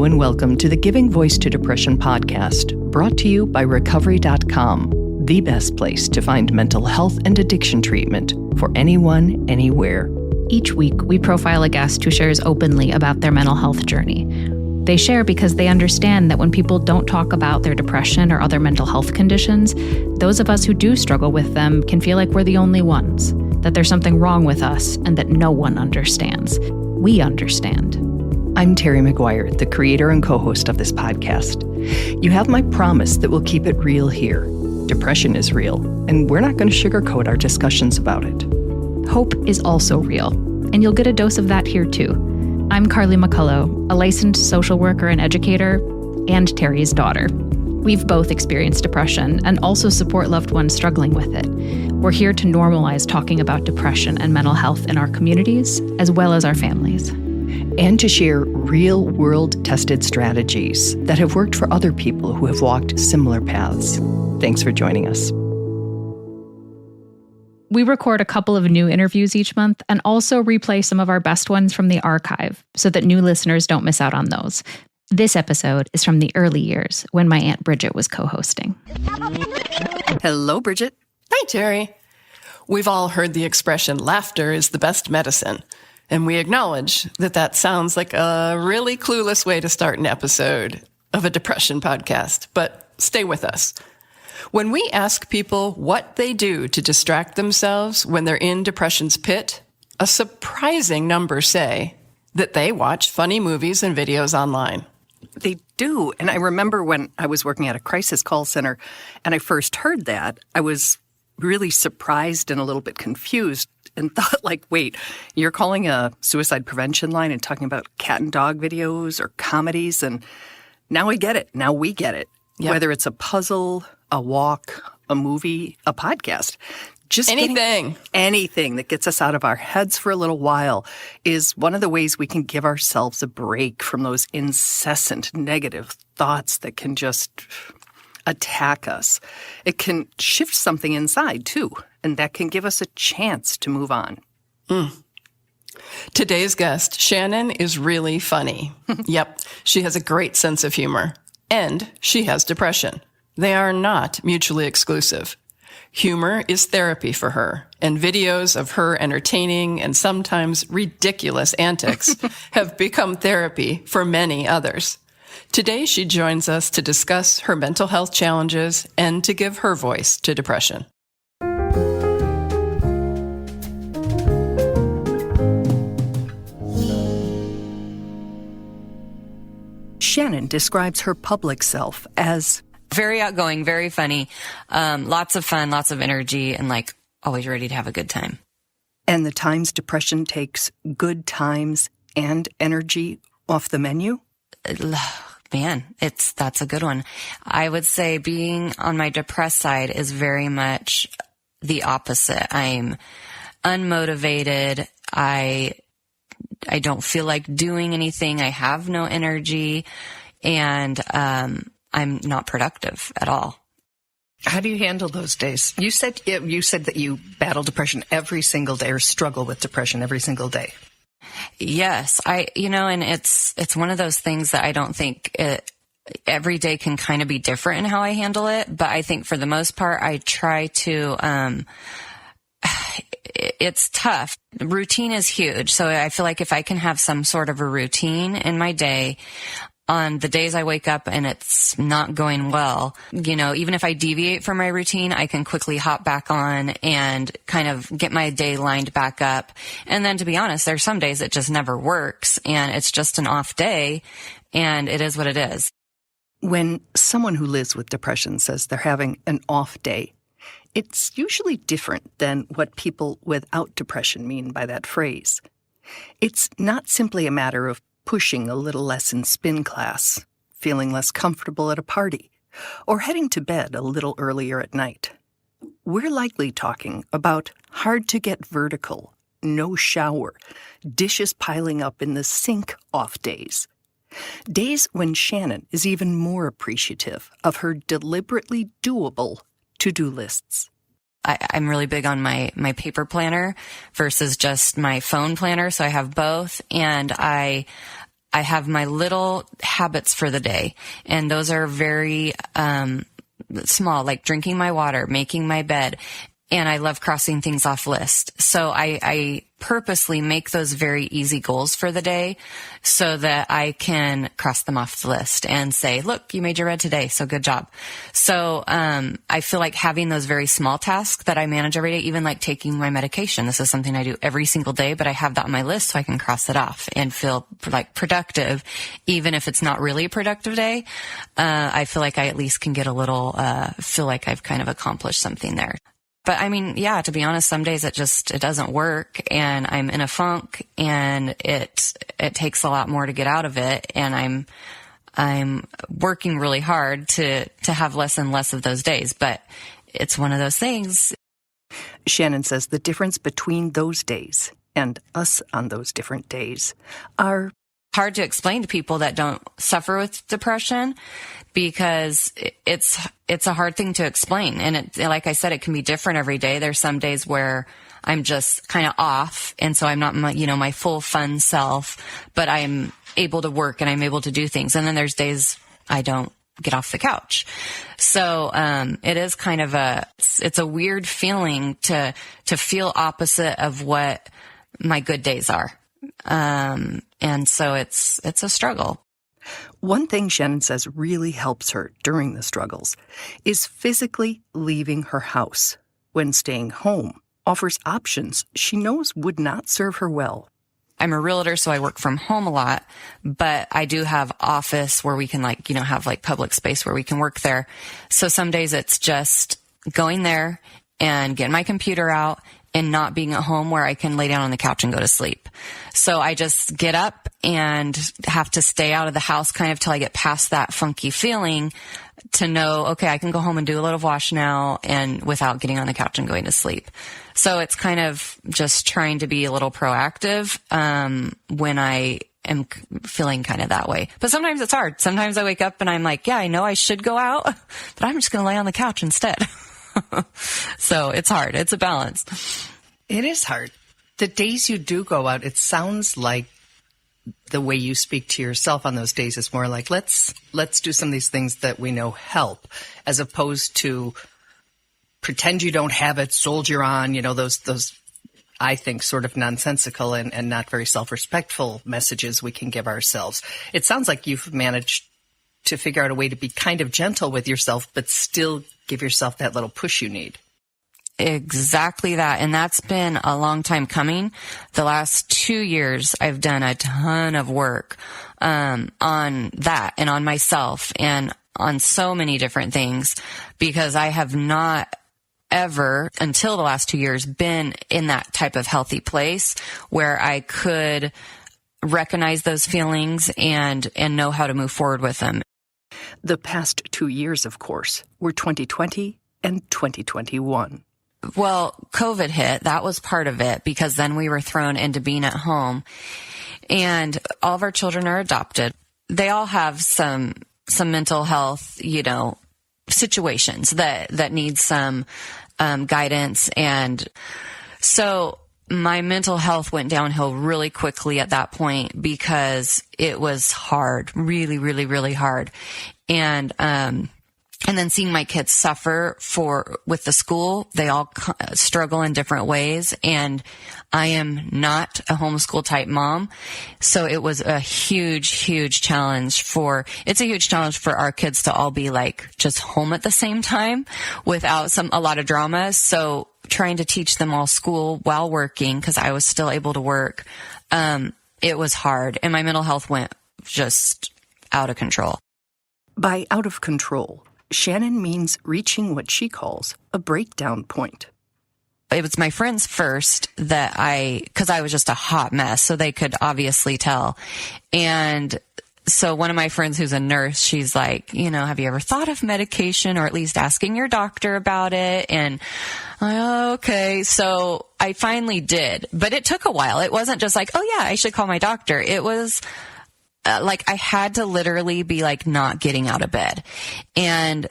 Hello and welcome to the Giving Voice to Depression podcast, brought to you by Recovery.com, the best place to find mental health and addiction treatment for anyone, anywhere. Each week, we profile a guest who shares openly about their mental health journey. They share because they understand that when people don't talk about their depression or other mental health conditions, those of us who do struggle with them can feel like we're the only ones, that there's something wrong with us, and that no one understands. We understand. I'm Terry McGuire, the creator and co-host of this podcast. You have my promise that we'll keep it real here. Depression is real, and we're not going to sugarcoat our discussions about it. Hope is also real, and you'll get a dose of that here too. I'm Carly McCullough, a licensed social worker and educator, and Terry's daughter. We've both experienced depression and also support loved ones struggling with it. We're here to normalize talking about depression and mental health in our communities, as well as our families. And to share real-world tested strategies that have worked for other people who have walked similar paths. Thanks for joining us. We record a couple of new interviews each month and also replay some of our best ones from the archive so that new listeners don't miss out on those. This episode is from the early years when my Aunt Bridget was co-hosting. Hello, Bridget. Hi, Terry. We've all heard the expression, laughter is the best medicine. And we acknowledge that that sounds like a really clueless way to start an episode of a depression podcast. But stay with us. When we ask people what they do to distract themselves when they're in depression's pit, a surprising number say that they watch funny movies and videos online. They do. And I remember when I was working at a crisis call center and I first heard that, I was really surprised and a little bit confused and thought like, wait, you're calling a suicide prevention line and talking about cat and dog videos or comedies? And now I get it. Now we get it. Yep. Whether it's a puzzle, a walk, a movie, a podcast. Just anything that gets us out of our heads for a little while is one of the ways we can give ourselves a break from those incessant negative thoughts that can just attack us. It can shift something inside, too, and that can give us a chance to move on. Today's guest, Shannon, is really funny. Yep, she has a great sense of humor, and she has depression. They are not mutually exclusive. Humor is therapy for her, and videos of her entertaining and sometimes ridiculous antics have become therapy for many others. Today, she joins us to discuss her mental health challenges and to give her voice to depression. Shannon describes her public self as very outgoing, very funny, lots of fun, lots of energy, and always ready to have a good time. And the times depression takes good times and energy off the menu? Man, that's a good one. I would say being on my depressed side is very much the opposite. I'm unmotivated. I don't feel like doing anything. I have no energy, and I'm not productive at all. How do you handle those days? You said that you battle depression every single day or struggle with depression every single day. Yes, and it's one of those things that I don't think every day can kind of be different in how I handle it. But I think for the most part, I try to, it's tough. Routine is huge. So I feel like if I can have some sort of a routine in my day, on the days I wake up and it's not going well, even if I deviate from my routine, I can quickly hop back on and kind of get my day lined back up. And then to be honest, there's some days it just never works and it's just an off day and it is what it is. When someone who lives with depression says they're having an off day, it's usually different than what people without depression mean by that phrase. It's not simply a matter of pushing a little less in spin class, feeling less comfortable at a party, or heading to bed a little earlier at night. We're likely talking about hard-to-get vertical, no shower, dishes piling up in the sink off days. Days when Shannon is even more appreciative of her deliberately doable to-do lists. I'm really big on my paper planner versus just my phone planner. So I have both. And I I have my little habits for the day, and those are very small, like drinking my water, making my bed, and I love crossing things off list. So I purposely make those very easy goals for the day so that I can cross them off the list and say, look, you made your bed today, so good job. So I feel like having those very small tasks that I manage every day, even like taking my medication, this is something I do every single day, but I have that on my list so I can cross it off and feel like productive, even if it's not really a productive day. I feel like I at least can get a little, feel like I've kind of accomplished something there. But I mean, yeah, to be honest, some days it doesn't work, and I'm in a funk, and it takes a lot more to get out of it. And I'm working really hard to have less and less of those days, but it's one of those things. Shannon says the difference between those days and us on those different days are hard to explain to people that don't suffer with depression, because it's a hard thing to explain. And it, like I said, it can be different every day. There's some days where I'm just kind of off, and so I'm not my full fun self, but I'm able to work and I'm able to do things. And then there's days I don't get off the couch. So it is kind of it's a weird feeling to feel opposite of what my good days are. And so it's a struggle. One thing Shannon says really helps her during the struggles is physically leaving her house, when staying home offers options she knows would not serve her well. I'm a realtor, so I work from home a lot, but I do have office where we can have public space where we can work there. So some days it's just going there and getting my computer out and not being at home where I can lay down on the couch and go to sleep. So I just get up and have to stay out of the house kind of till I get past that funky feeling to know, okay, I can go home and do a little wash now and without getting on the couch and going to sleep. So it's kind of just trying to be a little proactive when I am feeling kind of that way. But sometimes it's hard. Sometimes I wake up and I'm like, yeah, I know I should go out, but I'm just going to lay on the couch instead. So it's hard. It's a balance. It is hard. The days you do go out, it sounds like the way you speak to yourself on those days is more like, let's do some of these things that we know help, as opposed to pretend you don't have it, soldier on, those I think sort of nonsensical and not very self-respectful messages we can give ourselves. It sounds like you've managed to figure out a way to be kind of gentle with yourself, but still give yourself that little push you need. Exactly that. And that's been a long time coming. The last 2 years, I've done a ton of work on that and on myself and on so many different things, because I have not ever, until the last 2 years, been in that type of healthy place where I could recognize those feelings and know how to move forward with them. The past 2 years, of course, were 2020 and 2021. Well, COVID hit. That was part of it, because then we were thrown into being at home, and all of our children are adopted. They all have some mental health, situations that need some guidance. And so my mental health went downhill really quickly at that point, because it was hard, really, really, really hard. And then seeing my kids suffer with the school, they all struggle in different ways. And I am not a homeschool type mom. So it was a huge, huge challenge it's a huge challenge for our kids to all be just home at the same time without a lot of drama. So trying to teach them all school while working, because I was still able to work, it was hard. And my mental health went just out of control. By out of control, Shannon means reaching what she calls a breakdown point. It was my friends first because I was just a hot mess, so they could obviously tell. And so one of my friends who's a nurse, she's like, have you ever thought of medication, or at least asking your doctor about it? And okay. So I finally did, but it took a while. It wasn't just like, oh yeah, I should call my doctor. It was I had to literally be not getting out of bed. And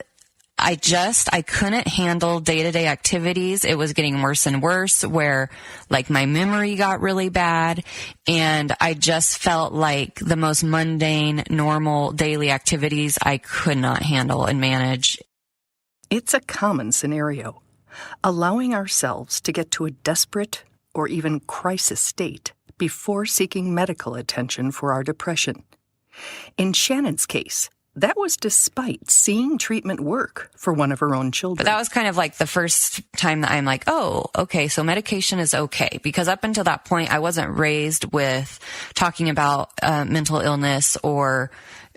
I couldn't handle day-to-day activities. It was getting worse and worse, where like my memory got really bad, and I just felt like the most mundane, normal daily activities I could not handle and manage. It's a common scenario, allowing ourselves to get to a desperate or even crisis state before seeking medical attention for our depression. In Shannon's case, that was despite seeing treatment work for one of her own children. But that was kind of like the first time that I'm like, oh, okay, so medication is okay. Because up until that point, I wasn't raised with talking about mental illness or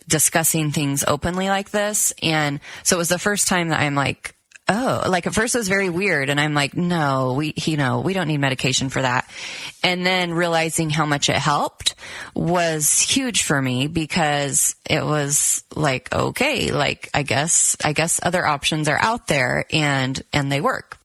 discussing things openly like this. And so it was the first time that I'm like, oh, like at first it was very weird. And I'm like, no, we don't need medication for that. And then realizing how much it helped was huge for me, because it was like, okay, like I guess other options are out there and they work.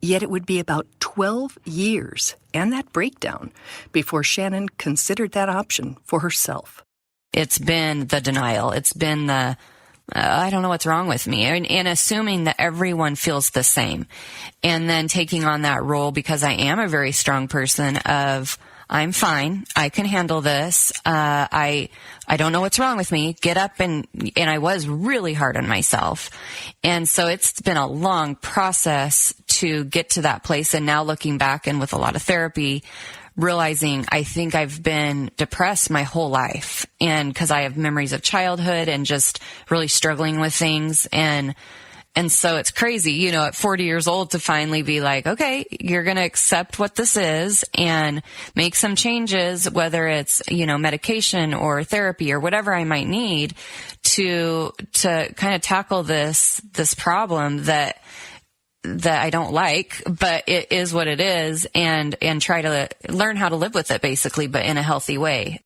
Yet it would be about 12 years and that breakdown before Shannon considered that option for herself. It's been the denial. It's been the I don't know what's wrong with me, and assuming that everyone feels the same, and then taking on that role, because I am a very strong person, of I'm fine, I can handle this, I don't know what's wrong with me, get up, and I was really hard on myself. And so it's been a long process to get to that place, and now looking back and with a lot of therapy, realizing I think I've been depressed my whole life, and because I have memories of childhood and just really struggling with things. And so it's crazy, at 40 years old to finally be like, okay, you're going to accept what this is and make some changes, whether it's, medication or therapy or whatever I might need to kind of tackle this problem that I don't like, but it is what it is, and try to learn how to live with it, basically, but in a healthy way.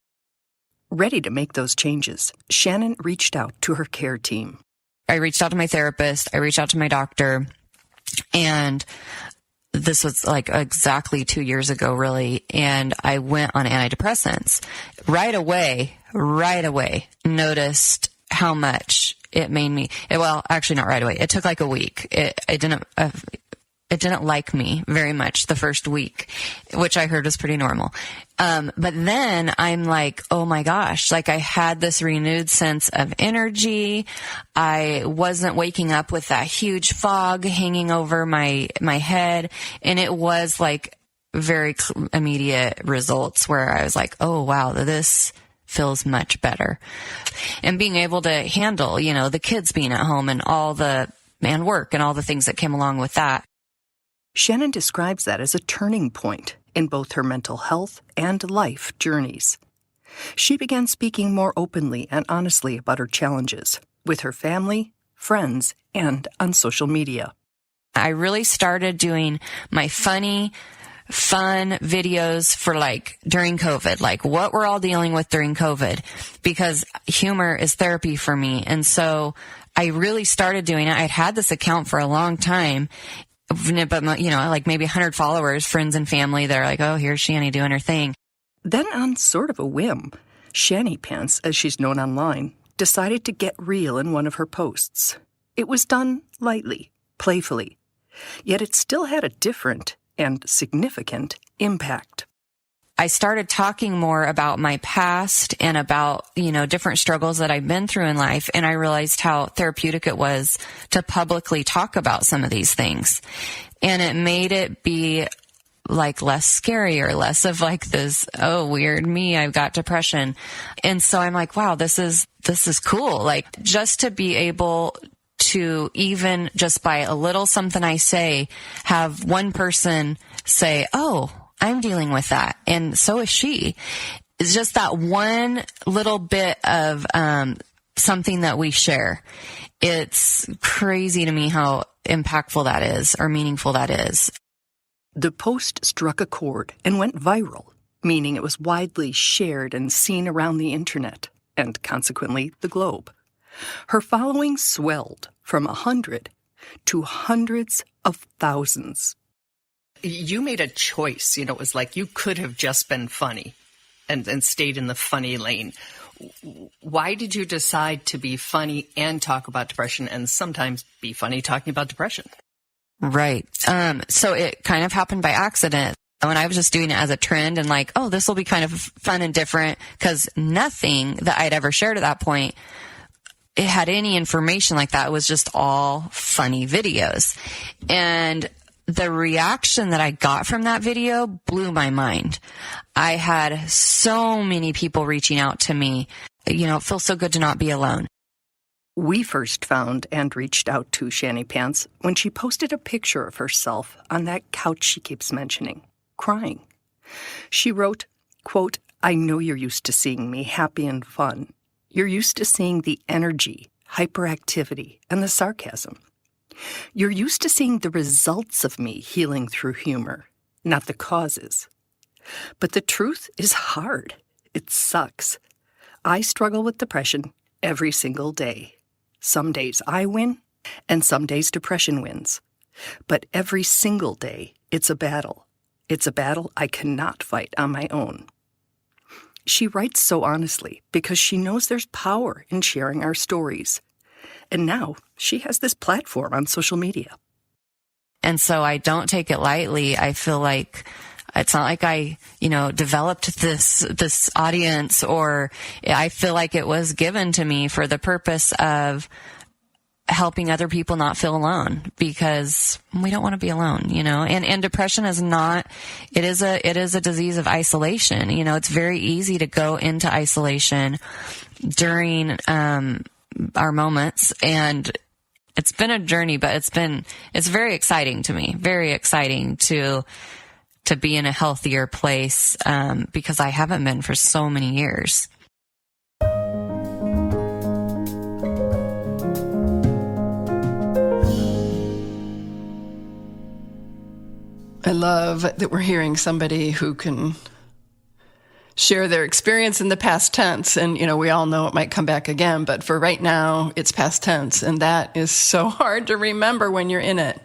Ready to make those changes, Shannon reached out to her care team. I reached out to my therapist, I reached out to my doctor, and this was like exactly 2 years ago, really, and I went on antidepressants. Right away, noticed how much it made me, well, actually not right away. It took like a week. It didn't like me very much the first week, which I heard was pretty normal. But then I'm like, oh my gosh, like I had this renewed sense of energy. I wasn't waking up with that huge fog hanging over my head. And it was like very immediate results where I was like, oh wow, this feels much better. And being able to handle, the kids being at home and and work and all the things that came along with that. Shannon describes that as a turning point in both her mental health and life journeys. She began speaking more openly and honestly about her challenges with her family, friends, and on social media. I really started doing my fun videos for during COVID, what we're all dealing with during COVID, because humor is therapy for me. And so I really started doing it. I'd had this account for a long time, but maybe 100 followers, friends and family. They're like, oh, here's Shanny doing her thing. Then on sort of a whim, Shanny Pants, as she's known online, decided to get real in one of her posts. It was done lightly, playfully, yet it still had a different and significant impact. I started talking more about my past and about, different struggles that I've been through in life. And I realized how therapeutic it was to publicly talk about some of these things. And it made it be less scary, or less of this, oh, weird me, I've got depression. And so I'm like, wow, this is cool. Just to be able to, even just by a little something I say, have one person say, oh, I'm dealing with that, and so is she. It's just that one little bit of something that we share. It's crazy to me how impactful that is, or meaningful that is. The post struck a chord and went viral, meaning it was widely shared and seen around the internet, and consequently the globe. Her following swelled from 100 to hundreds of thousands. You made a choice. It was like you could have just been funny and stayed in the funny lane. Why did you decide to be funny and talk about depression, and sometimes be funny talking about depression? Right. So it kind of happened by accident. When I was just doing it as a trend and like, oh, this will be kind of fun and different, because nothing that I'd ever shared at that point, it had any information like that. It was just all funny videos. And the reaction that I got from that video blew my mind. I had so many people reaching out to me. You know, it feels so good to not be alone. We first found and reached out to Shanny Pants when she posted a picture of herself on that couch she keeps mentioning, crying. She wrote, quote, "I know you're used to seeing me happy and fun. You're used to seeing the energy, hyperactivity, and the sarcasm. You're used to seeing the results of me healing through humor, not the causes. But the truth is hard. It sucks. I struggle with depression every single day. Some days I win, and some days depression wins. But every single day, it's a battle. It's a battle I cannot fight on my own." She writes so honestly because she knows there's power in sharing our stories. And now she has this platform on social media. And so I don't take it lightly. I feel like it's not like I, developed this audience, or I feel like it was given to me for the purpose of helping other people not feel alone, because we don't want to be alone, and depression is not, it is a disease of isolation. It's very easy to go into isolation during, our moments, and it's been a journey, but it's very exciting to me, very exciting to be in a healthier place, because I haven't been for so many years. I love that we're hearing somebody who can share their experience in the past tense. And, we all know it might come back again, but for right now, it's past tense. And that is so hard to remember when you're in it.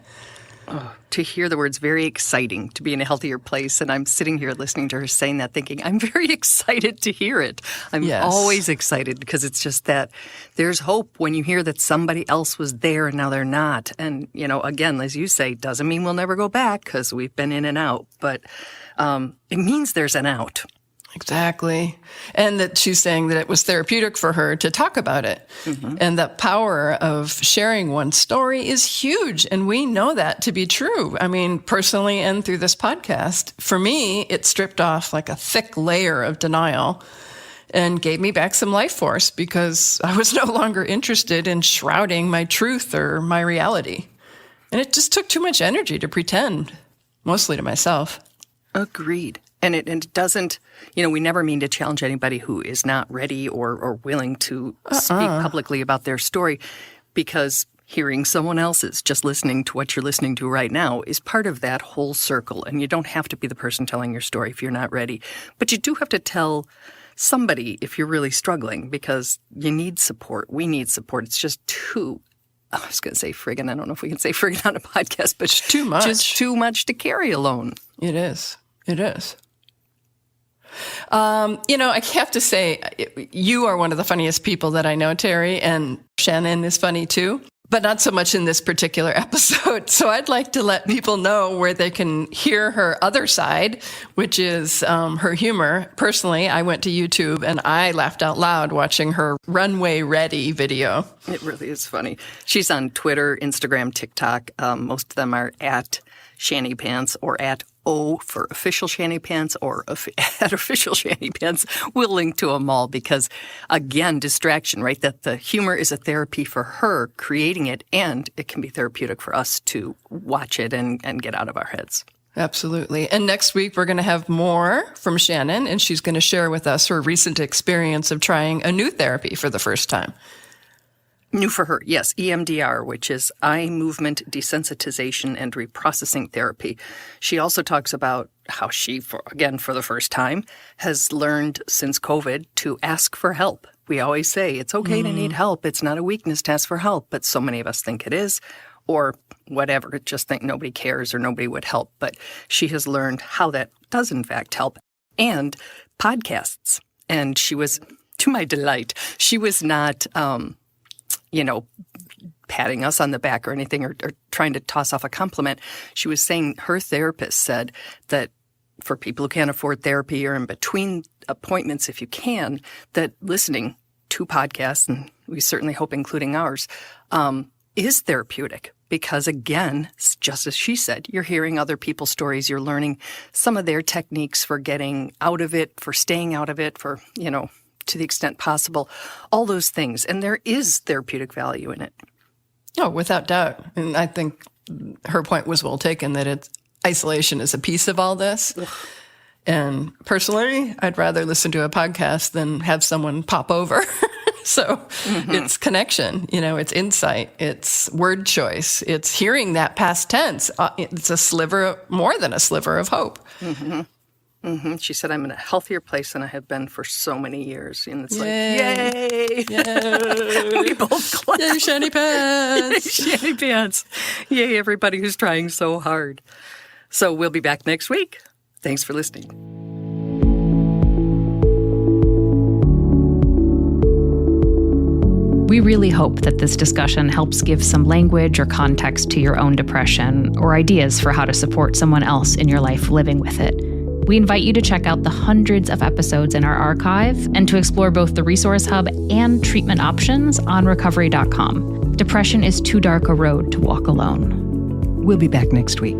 Oh, to hear the words very exciting, to be in a healthier place. And I'm sitting here listening to her saying that thinking, I'm very excited to hear it. I'm always excited because it's just that there's hope when you hear that somebody else was there and now they're not. And, again, as you say, doesn't mean we'll never go back because we've been in and out. But it means there's an out. Exactly. And that she's saying that it was therapeutic for her to talk about it. Mm-hmm. And the power of sharing one's story is huge. And we know that to be true. I mean, personally and through this podcast, for me, it stripped off like a thick layer of denial and gave me back some life force because I was no longer interested in shrouding my truth or my reality. And it just took too much energy to pretend, mostly to myself. Agreed. And it doesn't, we never mean to challenge anybody who is not ready or willing to speak publicly about their story, because hearing someone else's, just listening to what you're listening to right now, is part of that whole circle. And you don't have to be the person telling your story if you're not ready. But you do have to tell somebody if you're really struggling, because you need support. We need support. It's just too, I was going to say friggin'. I don't know if we can say friggin' on a podcast, but it's too much. Just too much to carry alone. It is. It is. I have to say, you are one of the funniest people that I know, Terry, and Shannon is funny too, but not so much in this particular episode. So I'd like to let people know where they can hear her other side, which is her humor. Personally, I went to YouTube and I laughed out loud watching her Runway Ready video. It really is funny. She's on Twitter, Instagram, TikTok. Most of them are at Shanny Pants or at O for official Shanny Pants or at official Shanny Pants. We'll link to them all because, again, distraction, right? That the humor is a therapy for her creating it, and it can be therapeutic for us to watch it and get out of our heads. Absolutely. And next week, we're going to have more from Shannon, and she's going to share with us her recent experience of trying a new therapy for the first time. New for her, yes, EMDR, which is eye movement desensitization and reprocessing therapy. She also talks about how she, for the first time, has learned since COVID to ask for help. We always say it's okay to need help. It's not a weakness to ask for help, but so many of us think it is, or whatever, just think nobody cares or nobody would help. But she has learned how that does, in fact, help. And podcasts. And she was to my delight, she was not, patting us on the back or anything or trying to toss off a compliment. She was saying her therapist said that for people who can't afford therapy or in between appointments, if you can, that listening to podcasts, and we certainly hope including ours, is therapeutic. Because again, just as she said, you're hearing other people's stories, you're learning some of their techniques for getting out of it, for staying out of it, for, to the extent possible, all those things. And there is therapeutic value in it. Oh, without doubt. And I think her point was well taken, that isolation is a piece of all this. Ugh. And personally, I'd rather listen to a podcast than have someone pop over. So it's connection, it's insight, it's word choice, it's hearing that past tense. It's more than a sliver of hope. Mm-hmm. Mm-hmm. She said, I'm in a healthier place than I have been for so many years. And it's yay! Yay! We both clap. Yay, shiny pants! Yay, shiny pants. Yay, everybody who's trying so hard. So we'll be back next week. Thanks for listening. We really hope that this discussion helps give some language or context to your own depression or ideas for how to support someone else in your life living with it. We invite you to check out the hundreds of episodes in our archive and to explore both the Resource Hub and treatment options on recovery.com. Depression is too dark a road to walk alone. We'll be back next week.